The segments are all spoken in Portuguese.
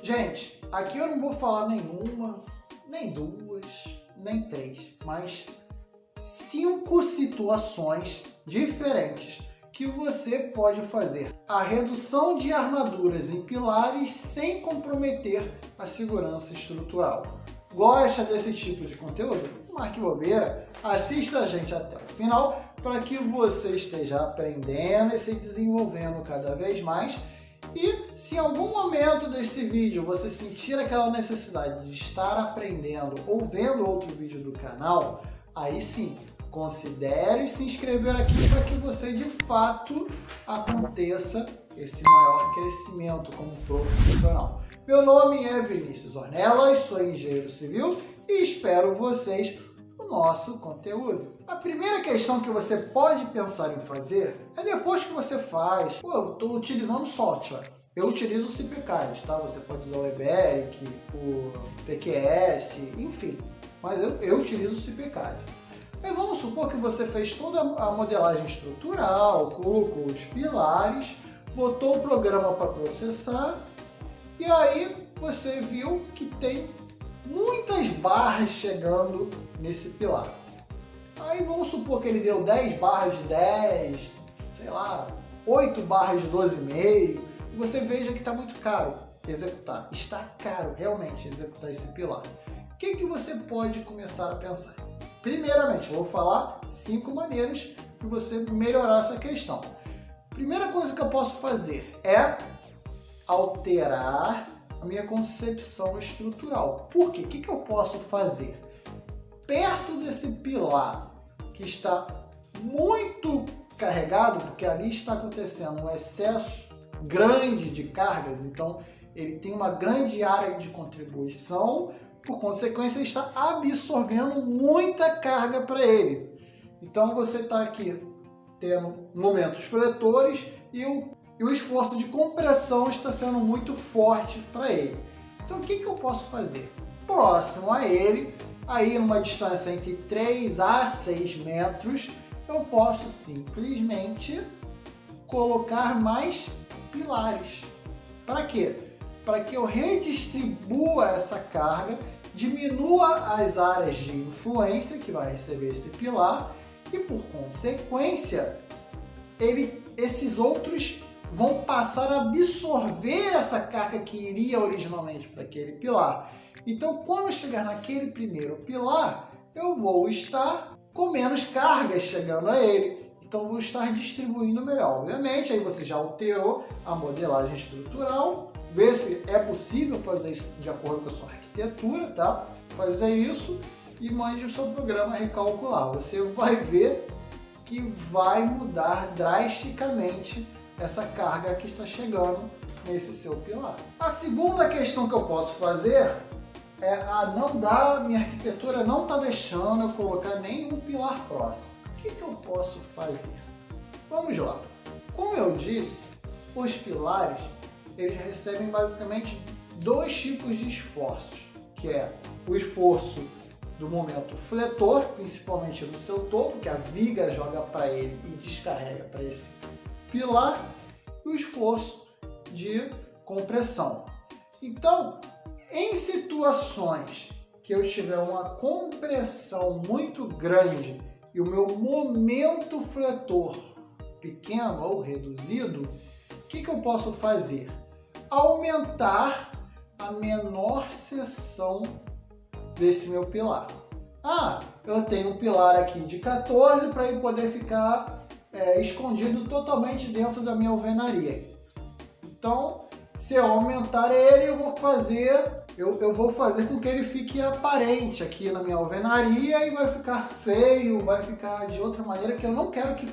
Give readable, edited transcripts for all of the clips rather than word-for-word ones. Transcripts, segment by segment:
Gente, aqui eu não vou falar nenhuma, nem duas, nem três, mas 5 situações diferentes que você pode fazer a redução de armaduras em pilares sem comprometer a segurança estrutural. Gosta desse tipo de conteúdo? Marque bobeira, assista a gente até o final para que você esteja aprendendo e se desenvolvendo cada vez mais. E se em algum momento desse vídeo você sentir aquela necessidade de estar aprendendo ou vendo outro vídeo do canal, aí sim, considere se inscrever aqui para que você de fato aconteça esse maior crescimento como profissional. Meu nome é Vinícius Ornelas, sou engenheiro civil e espero vocês no nosso conteúdo. A primeira questão que você pode pensar em fazer é depois que você faz, eu estou utilizando software. Eu utilizo o CPCAD, tá? Você pode usar o EBERIC, o PQS, enfim, mas eu utilizo o CPCAD. Mas vamos supor que você fez toda a modelagem estrutural, colocou os pilares, botou o programa para processar e aí você viu que tem muitas barras chegando nesse pilar. Aí vamos supor que ele deu 10 barras de 10, sei lá, 8 barras de 12,5 e você veja que está muito caro executar. Está caro realmente executar esse pilar. O que você pode começar a pensar? Primeiramente, eu vou falar 5 maneiras de você melhorar essa questão. Primeira coisa que eu posso fazer é alterar a minha concepção estrutural. Por quê? O que eu posso fazer? Perto desse pilar que está muito carregado, porque ali está acontecendo um excesso grande de cargas, então ele tem uma grande área de contribuição, por consequência ele está absorvendo muita carga para ele. Então você está aqui tendo momentos fletores e o esforço de compressão está sendo muito forte para ele. Então o que eu posso fazer? Próximo a ele, aí numa distância entre 3 a 6 metros, eu posso simplesmente colocar mais pilares. Para quê? Para que eu redistribua essa carga, diminua as áreas de influência que vai receber esse pilar e, por consequência, esses outros vão passar a absorver essa carga que iria originalmente para aquele pilar. Então, quando eu chegar naquele primeiro pilar, eu vou estar com menos cargas chegando a ele. Então, vou estar distribuindo melhor. Obviamente, aí você já alterou a modelagem estrutural, vê se é possível fazer isso de acordo com a sua arquitetura, tá? Fazer isso e mande o seu programa recalcular. Você vai ver que vai mudar drasticamente essa carga que está chegando nesse seu pilar. A segunda questão que eu posso fazer é minha arquitetura não está deixando eu colocar nenhum pilar próximo. O que eu posso fazer? Vamos lá. Como eu disse, os pilares eles recebem basicamente 2 tipos de esforços, que é o esforço do momento fletor, principalmente no seu topo, que a viga joga para ele e descarrega para esse pilar, e o esforço de compressão. Então, em situações que eu tiver uma compressão muito grande e o meu momento fletor pequeno ou reduzido, o que eu posso fazer? Aumentar a menor seção desse meu pilar. Eu tenho um pilar aqui de 14 para ele poder ficar escondido totalmente dentro da minha alvenaria. Então, se eu aumentar ele, eu vou fazer com que ele fique aparente aqui na minha alvenaria e vai ficar feio, vai ficar de outra maneira que eu não quero que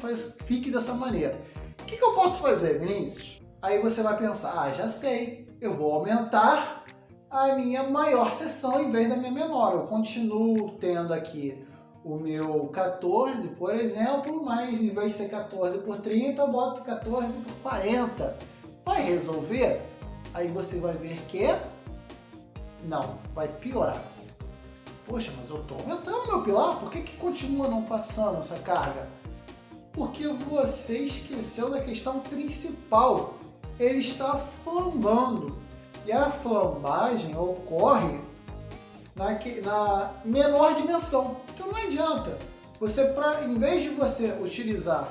fique dessa maneira. O que eu posso fazer, Vinícius? Aí você vai pensar, já sei, eu vou aumentar a minha maior seção em vez da minha menor. Eu continuo tendo aqui o meu 14, por exemplo, mas em vez de ser 14 por 30, eu boto 14 por 40. Vai resolver? Aí você vai ver que não, vai piorar. Poxa, mas eu estou aumentando meu pilar, por que continua não passando essa carga? Porque você esqueceu da questão principal. Ele está flambando. E a flambagem ocorre na menor dimensão. Então não adianta. Em vez de você utilizar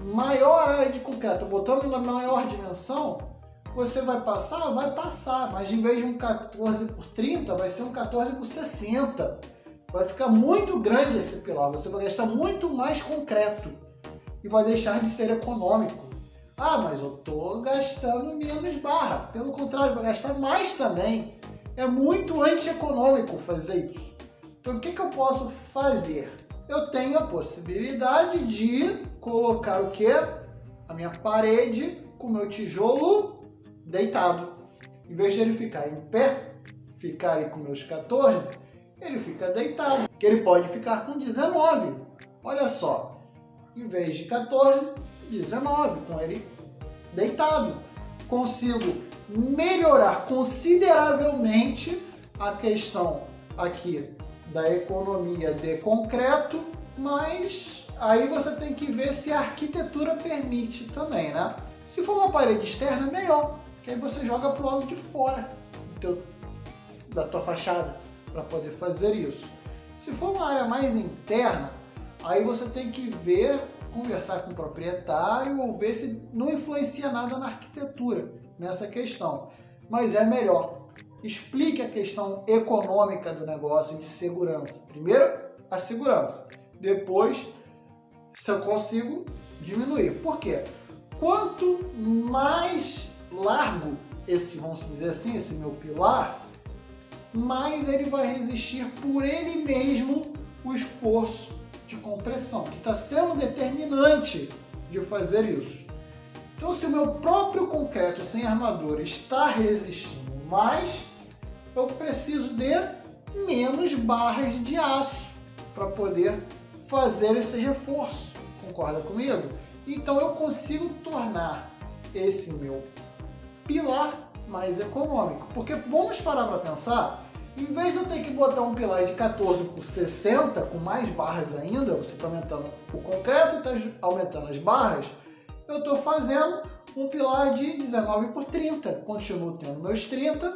maior área de concreto, botando na maior dimensão, você vai passar, mas em vez de um 14 por 30, vai ser um 14 por 60. Vai ficar muito grande esse pilar, você vai gastar muito mais concreto e vai deixar de ser econômico. Ah, mas eu estou gastando menos barra. Pelo contrário, vai gastar mais também. É muito antieconômico fazer isso. Então o que eu posso fazer? Eu tenho a possibilidade de colocar o quê? A minha parede com o meu tijolo deitado. Em vez de ele ficar em pé, ficar aí com meus 14, ele fica deitado. Que ele pode ficar com 19. Olha só. Em vez de 14, 19, com ele deitado. Consigo melhorar consideravelmente a questão aqui da economia de concreto, mas aí você tem que ver se a arquitetura permite também, né? Se for uma parede externa, melhor, que aí você joga para o lado de fora da tua fachada para poder fazer isso. Se for uma área mais interna, aí você tem que ver, conversar com o proprietário ou ver se não influencia nada na arquitetura nessa questão. Mas é melhor. Explique a questão econômica do negócio de segurança. Primeiro, a segurança. Depois, se eu consigo diminuir. Por quê? Quanto mais largo vamos dizer assim, esse meu pilar, mais ele vai resistir por ele mesmo o esforço de compressão, que está sendo determinante de fazer isso. Então, se o meu próprio concreto sem armadura está resistindo mais, eu preciso de menos barras de aço para poder fazer esse reforço. Concorda comigo? Então, eu consigo tornar esse meu pilar mais econômico. Porque vamos parar para pensar, em vez de eu ter que botar um pilar de 14 por 60, com mais barras ainda, você está aumentando o concreto e está aumentando as barras, eu estou fazendo um pilar de 19 por 30. Continuo tendo meus 30,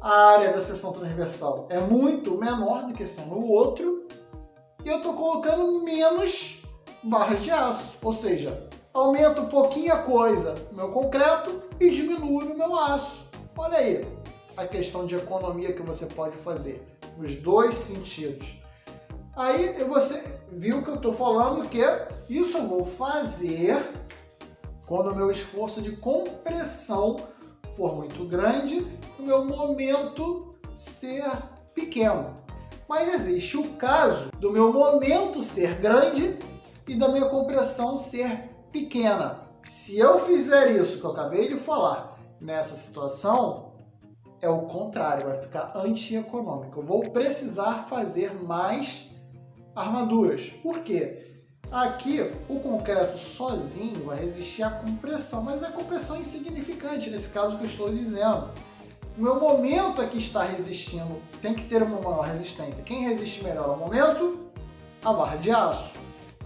a área da seção transversal é muito menor do que sendo o outro, e eu estou colocando menos barras de aço, ou seja, aumento um pouquinho a coisa no meu concreto e diminuo no meu aço. Olha aí a questão de economia que você pode fazer nos dois sentidos. Aí você viu que eu estou falando que isso eu vou fazer quando o meu esforço de compressão for muito grande, o meu momento ser pequeno. Mas existe o caso do meu momento ser grande e da minha compressão ser pequena. Se eu fizer isso que eu acabei de falar nessa situação, é o contrário, vai ficar antieconômico. Eu vou precisar fazer mais armaduras. Por quê? Aqui o concreto sozinho vai resistir à compressão, mas a compressão é insignificante nesse caso que eu estou dizendo. O meu momento aqui está resistindo, tem que ter uma maior resistência. Quem resiste melhor ao momento? A barra de aço.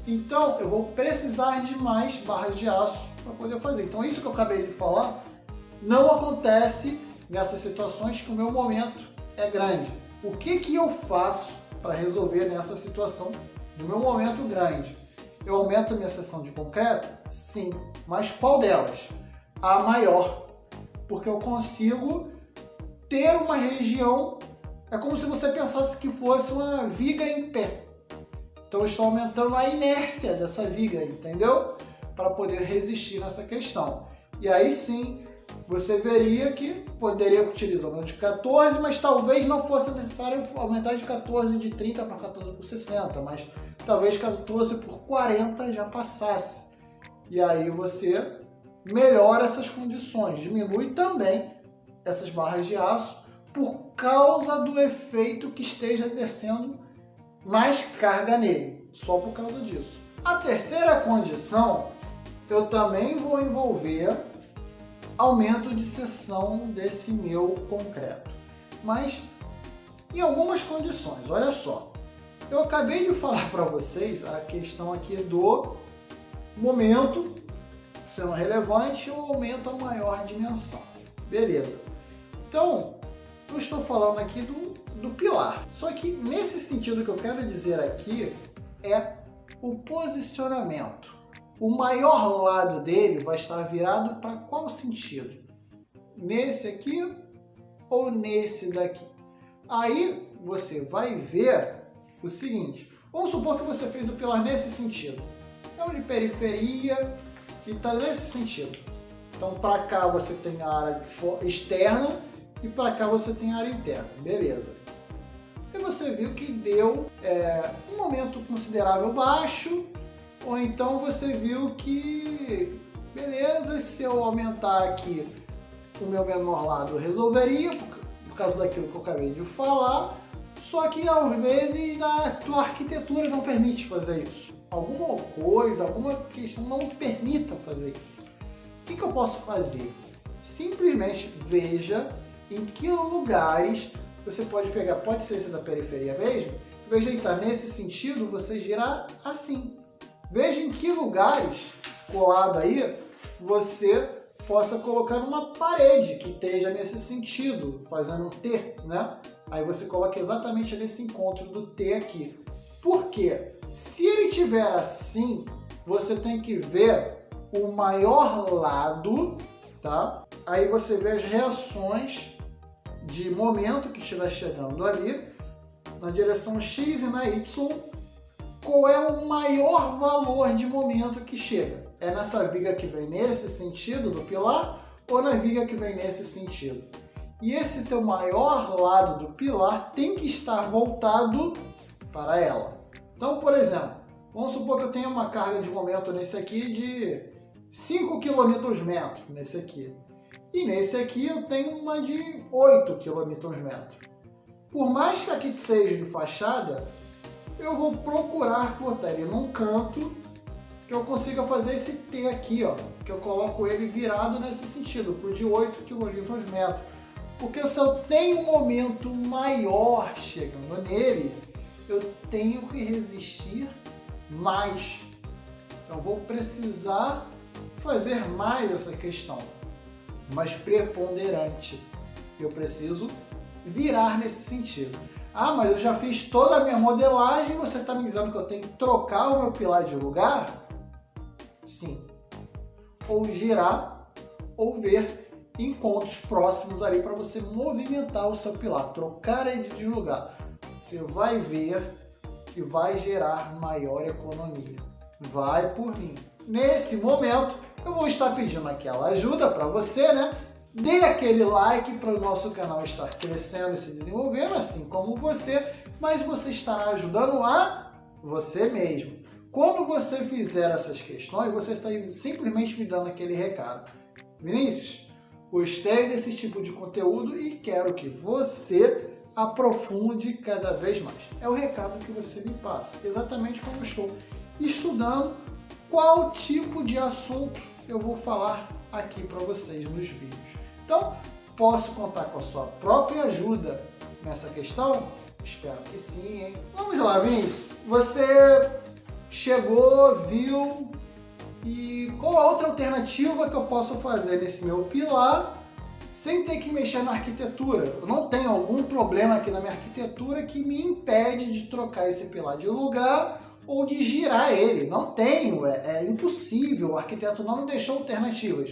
Então eu vou precisar de mais barras de aço para poder fazer. Então isso que eu acabei de falar não acontece nessas situações que o meu momento é grande. O que eu faço para resolver nessa situação do meu momento grande? Eu aumento a minha seção de concreto? Sim. Mas qual delas? A maior. Porque eu consigo ter uma região... É como se você pensasse que fosse uma viga em pé. Então eu estou aumentando a inércia dessa viga, entendeu? Para poder resistir nessa questão. E aí sim, você veria que poderia utilizar o de 14, mas talvez não fosse necessário aumentar de 14 de 30 para 14 por 60, mas talvez 14 por 40 já passasse. E aí você melhora essas condições, diminui também essas barras de aço por causa do efeito que esteja exercendo mais carga nele, só por causa disso. A terceira condição, eu também vou envolver aumento de seção desse meu concreto, mas em algumas condições. Olha só, eu acabei de falar para vocês a questão aqui do momento sendo relevante ou aumento a maior dimensão, beleza? Então, eu estou falando aqui do pilar. Só que nesse sentido que eu quero dizer aqui é o posicionamento. O maior lado dele vai estar virado para qual sentido? Nesse aqui ou nesse daqui? Aí você vai ver o seguinte. Vamos supor que você fez o pilar nesse sentido. É uma de periferia e está nesse sentido. Então, para cá você tem a área externa e para cá você tem a área interna. Beleza. E você viu que deu um momento considerável baixo, ou então você viu que, beleza, se eu aumentar aqui o meu menor lado resolveria, por causa daquilo que eu acabei de falar, só que às vezes a tua arquitetura não permite fazer isso. Alguma coisa, alguma questão não permita fazer isso. O que eu posso fazer? Simplesmente veja em que lugares você pode pegar, pode ser esse da periferia mesmo, em vez de entrar nesse sentido, você girar assim. Veja em que lugares, colado aí, você possa colocar uma parede que esteja nesse sentido, fazendo um T, né? Aí você coloca exatamente nesse encontro do T aqui. Por quê? Se ele estiver assim, você tem que ver o maior lado, tá? Aí você vê as reações de momento que estiver chegando ali, na direção X e na Y, qual é o maior valor de momento que chega? É nessa viga que vem nesse sentido do pilar ou na viga que vem nesse sentido? E esse teu maior lado do pilar tem que estar voltado para ela. Então, por exemplo, vamos supor que eu tenha uma carga de momento nesse aqui de 5 kN/m, nesse aqui. E nesse aqui eu tenho uma de 8 kN/m. Por mais que aqui seja de fachada, eu vou procurar botar ele num canto que eu consiga fazer esse T aqui, ó, que eu coloco ele virado nesse sentido, por de 8 kN/m. Porque se eu tenho um momento maior chegando nele, eu tenho que resistir mais. Então vou precisar fazer mais essa questão, mais preponderante. Eu preciso virar nesse sentido. Ah, mas eu já fiz toda a minha modelagem e você está me dizendo que eu tenho que trocar o meu pilar de lugar? Sim. Ou girar, ou ver encontros próximos ali para você movimentar o seu pilar, trocar ele de lugar. Você vai ver que vai gerar maior economia. Vai por mim. Nesse momento, eu vou estar pedindo aquela ajuda para você, né? Dê aquele like para o nosso canal estar crescendo e se desenvolvendo, assim como você, mas você estará ajudando a você mesmo. Quando você fizer essas questões, você está simplesmente me dando aquele recado. Vinícius, gostei desse tipo de conteúdo e quero que você aprofunde cada vez mais. É o recado que você me passa, exatamente como eu estou estudando qual tipo de assunto eu vou falar aqui para vocês nos vídeos. Então, posso contar com a sua própria ajuda nessa questão? Espero que sim, hein? Vamos lá, Vinícius. Você chegou, viu, e qual a outra alternativa que eu posso fazer nesse meu pilar sem ter que mexer na arquitetura? Eu não tenho algum problema aqui na minha arquitetura que me impede de trocar esse pilar de lugar ou de girar ele. Não tenho, é impossível, o arquiteto não me deixou alternativas.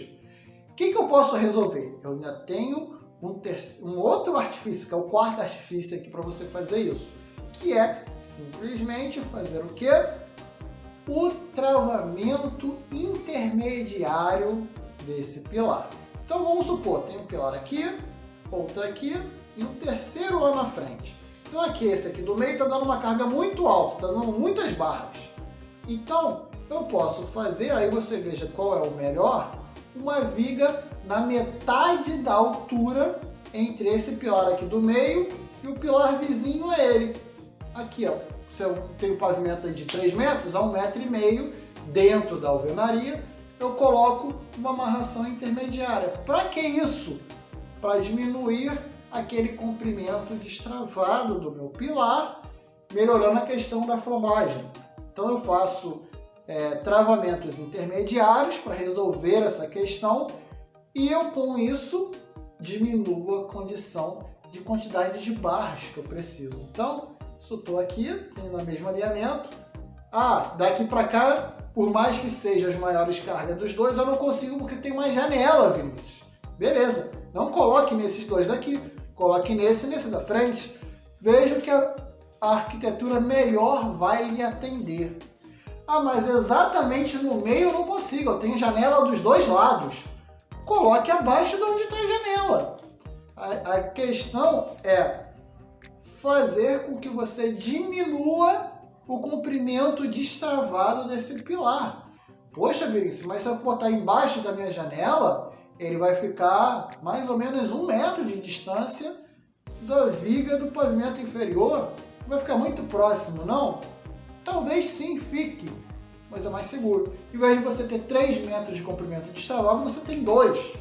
O que eu posso resolver? Eu ainda tenho um outro artifício, que é o quarto artifício aqui para você fazer isso, que é simplesmente fazer o quê? O travamento intermediário desse pilar. Então vamos supor, tem um pilar aqui, outro aqui e um terceiro lá na frente. Então aqui, esse aqui do meio está dando uma carga muito alta, está dando muitas barras. Então eu posso fazer, aí você veja qual é o melhor, uma viga na metade da altura entre esse pilar aqui do meio e o pilar vizinho a ele. Aqui, ó, se eu tenho pavimento de 3 metros, a 1,5 m dentro da alvenaria, eu coloco uma amarração intermediária. Para que isso? Para diminuir aquele comprimento destravado do meu pilar, melhorando a questão da flambagem. Então eu faço travamentos intermediários para resolver essa questão e eu com isso diminua a condição de quantidade de barras que eu preciso. Então, se eu estou aqui, tenho no mesmo alinhamento, daqui para cá, por mais que sejam as maiores cargas dos dois, eu não consigo porque tem mais janela, Vinícius. Beleza, não coloque nesses dois daqui, coloque nesse e nesse da frente. Veja que a arquitetura melhor vai lhe atender. Mas exatamente no meio eu não consigo, eu tenho janela dos dois lados. Coloque abaixo de onde está a janela. A questão é fazer com que você diminua o comprimento destravado desse pilar. Poxa, Vinícius, mas se eu botar embaixo da minha janela, ele vai ficar mais ou menos 1 metro de distância da viga do pavimento inferior. Vai ficar muito próximo, não? Talvez sim fique, mas é mais seguro. Em vez de você ter 3 metros de comprimento destravado, você tem 2.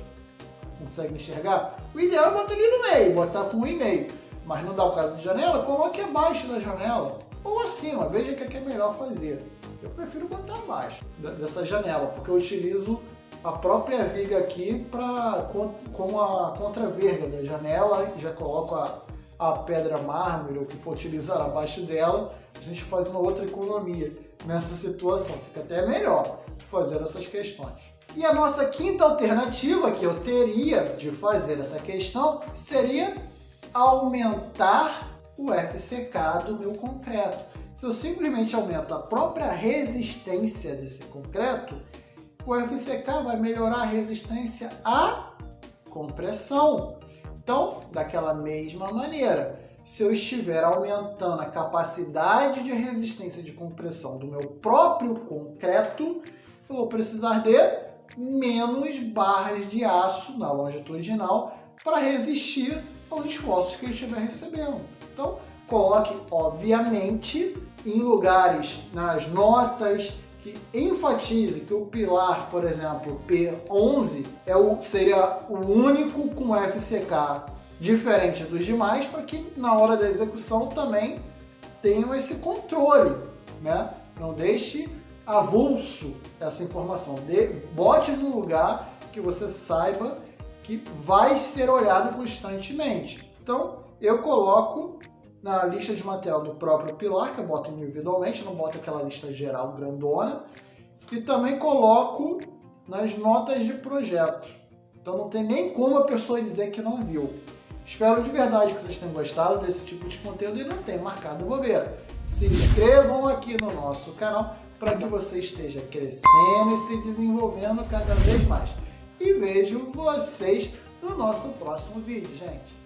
Consegue enxergar? O ideal é botar ali no meio, botar com 1,5. Mas não dá o caso de janela, coloque abaixo da janela. Ou acima, veja o que é melhor fazer. Eu prefiro botar abaixo dessa janela, porque eu utilizo a própria viga aqui com a contraverga da janela, já coloco a pedra mármore, ou o que for utilizar abaixo dela, a gente faz uma outra economia nessa situação. Fica até melhor fazer essas questões. E a nossa quinta alternativa que eu teria de fazer essa questão seria aumentar o FCK do meu concreto. Se eu simplesmente aumento a própria resistência desse concreto, o FCK vai melhorar a resistência à compressão. Então, daquela mesma maneira, se eu estiver aumentando a capacidade de resistência de compressão do meu próprio concreto, eu vou precisar de menos barras de aço na longitudinal para resistir aos esforços que ele estiver recebendo. Então, coloque, obviamente, em lugares, nas notas, que enfatize que o pilar, por exemplo, P11, seria o único com FCK diferente dos demais, para que na hora da execução também tenham esse controle, né? Não deixe avulso essa informação. Bote no lugar que você saiba que vai ser olhado constantemente. Então, eu coloco na lista de material do próprio pilar, que eu boto individualmente, não boto aquela lista geral grandona, e também coloco nas notas de projeto. Então não tem nem como a pessoa dizer que não viu. Espero de verdade que vocês tenham gostado desse tipo de conteúdo e não tenham marcado bobeira. Se inscrevam aqui no nosso canal para que você esteja crescendo e se desenvolvendo cada vez mais. E vejo vocês no nosso próximo vídeo, gente.